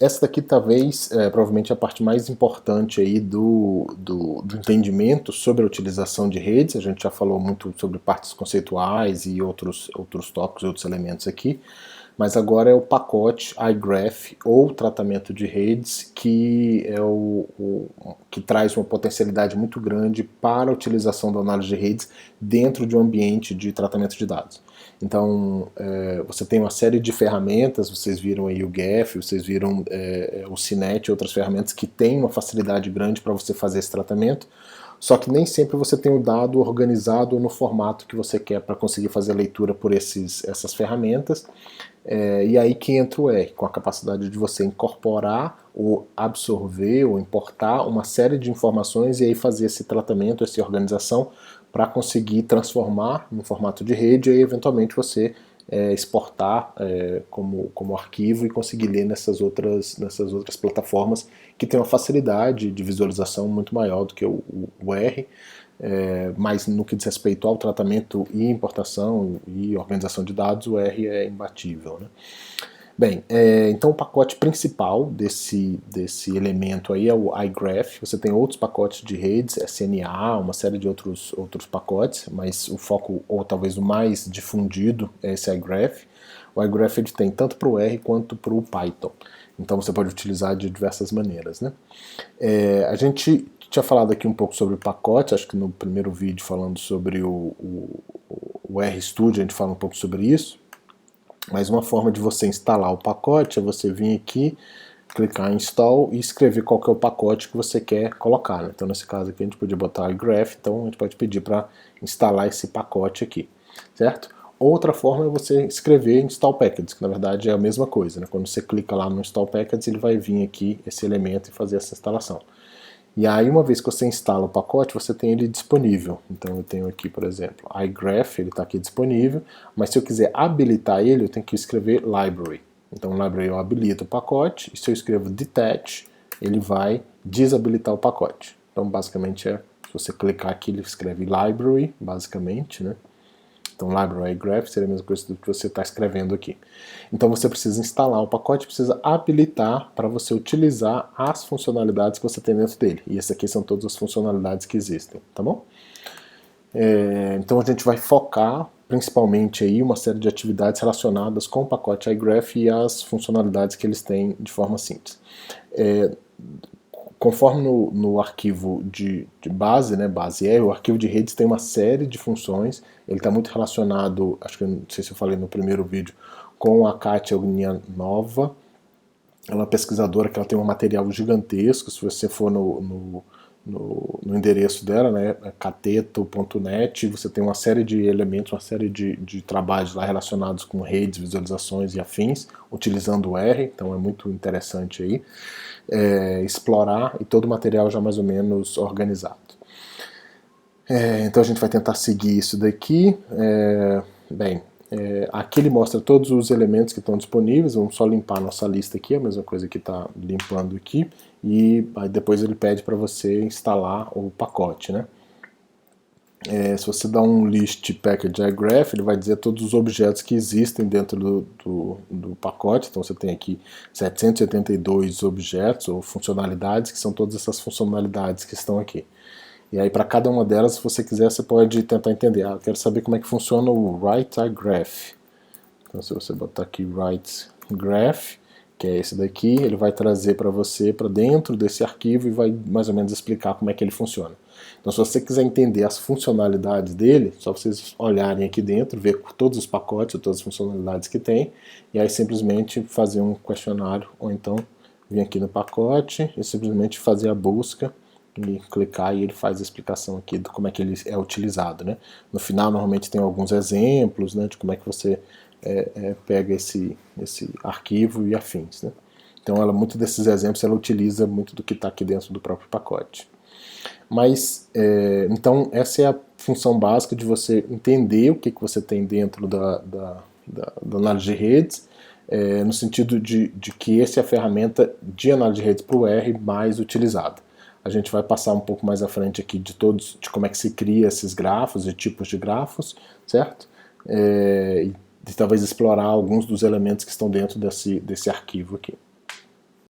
Essa daqui talvez, provavelmente a parte mais importante aí do entendimento sobre a utilização de redes. A gente já falou muito sobre partes conceituais e outros tópicos, outros elementos aqui, mas agora é o pacote iGraph ou tratamento de redes, que é que traz uma potencialidade muito grande para a utilização da análise de redes dentro de um ambiente de tratamento de dados. Então, você tem uma série de ferramentas, vocês viram aí o Geph, vocês viram o CINET e outras ferramentas que têm uma facilidade grande para você fazer esse tratamento, só que nem sempre você tem o dado organizado no formato que você quer para conseguir fazer a leitura por essas ferramentas. E aí que entra o R, com a capacidade de você incorporar ou absorver ou importar uma série de informações e aí fazer esse tratamento, essa organização para conseguir transformar em formato de rede e aí eventualmente você exportar como arquivo e conseguir ler nessas outras plataformas que tem uma facilidade de visualização muito maior do que o R. Mas no que diz respeito ao tratamento e importação e organização de dados, o R é imbatível, né? Bem, então o pacote principal desse elemento aí é o iGraph. Você tem outros pacotes de redes, SNA, uma série de outros pacotes, mas o foco, ou talvez o mais difundido, é esse iGraph. O iGraph ele tem tanto para o R quanto para o Python. Então você pode utilizar de diversas maneiras, né? A gente tinha falado aqui um pouco sobre o pacote, acho que no primeiro vídeo falando sobre o RStudio a gente fala um pouco sobre isso, mas uma forma de você instalar o pacote é você vir aqui, clicar em Install e escrever qual que é o pacote que você quer colocar, né? Então nesse caso aqui a gente podia botar iGraph, então a gente pode pedir para instalar esse pacote aqui, certo? Outra forma é você escrever install packages, que na verdade é a mesma coisa, né? Quando você clica lá no install packages, ele vai vir aqui esse elemento e fazer essa instalação. E aí, uma vez que você instala o pacote, você tem ele disponível. Então eu tenho aqui, por exemplo, iGraph, ele está aqui disponível, mas se eu quiser habilitar ele, eu tenho que escrever library. Então library eu habilito o pacote, e se eu escrevo detach, ele vai desabilitar o pacote. Então basicamente se você clicar aqui, ele escreve library, basicamente, né? Então, library iGraph seria a mesma coisa do que você está escrevendo aqui. Então, você precisa instalar o pacote, precisa habilitar para você utilizar as funcionalidades que você tem dentro dele. E essas aqui são todas as funcionalidades que existem, tá bom? Então, a gente vai focar principalmente aí uma série de atividades relacionadas com o pacote iGraph e as funcionalidades que eles têm de forma simples. Conforme no arquivo de base, né, base o arquivo de redes tem uma série de funções, ele está muito relacionado, acho que não sei se eu falei no primeiro vídeo, com a Katia Nova. Ela é uma pesquisadora que ela tem um material gigantesco, se você for no endereço dela, né, cateto.net, você tem uma série de elementos, uma série de trabalhos lá relacionados com redes, visualizações e afins, utilizando o R, então é muito interessante aí explorar, e todo o material já mais ou menos organizado. Então a gente vai tentar seguir isso daqui. Aqui ele mostra todos os elementos que estão disponíveis, vamos só limpar a nossa lista aqui, a mesma coisa que está limpando aqui, e aí depois ele pede para você instalar o pacote, né? Se você dá um list package iGraph, ele vai dizer todos os objetos que existem dentro do pacote. Então você tem aqui 782 objetos ou funcionalidades, que são todas essas funcionalidades que estão aqui. E aí para cada uma delas, se você quiser, você pode tentar entender. Eu quero saber como é que funciona o write iGraph. Então se você botar aqui write graph, que é esse daqui, ele vai trazer para você para dentro desse arquivo e vai mais ou menos explicar como é que ele funciona. Então se você quiser entender as funcionalidades dele, só vocês olharem aqui dentro, ver todos os pacotes, todas as funcionalidades que tem, e aí simplesmente fazer um questionário, ou então vir aqui no pacote e simplesmente fazer a busca e clicar e ele faz a explicação aqui de como é que ele é utilizado, né? No final normalmente tem alguns exemplos, né, de como é que você pega esse arquivo e afins, né? Então muito desses exemplos ela utiliza muito do que está aqui dentro do próprio pacote. Mas, então essa é a função básica de você entender o que você tem dentro da análise de redes, no sentido de que essa é a ferramenta de análise de redes para o R mais utilizada. A gente vai passar um pouco mais à frente aqui de como é que se cria esses grafos e tipos de grafos, certo? E talvez explorar alguns dos elementos que estão dentro desse arquivo aqui.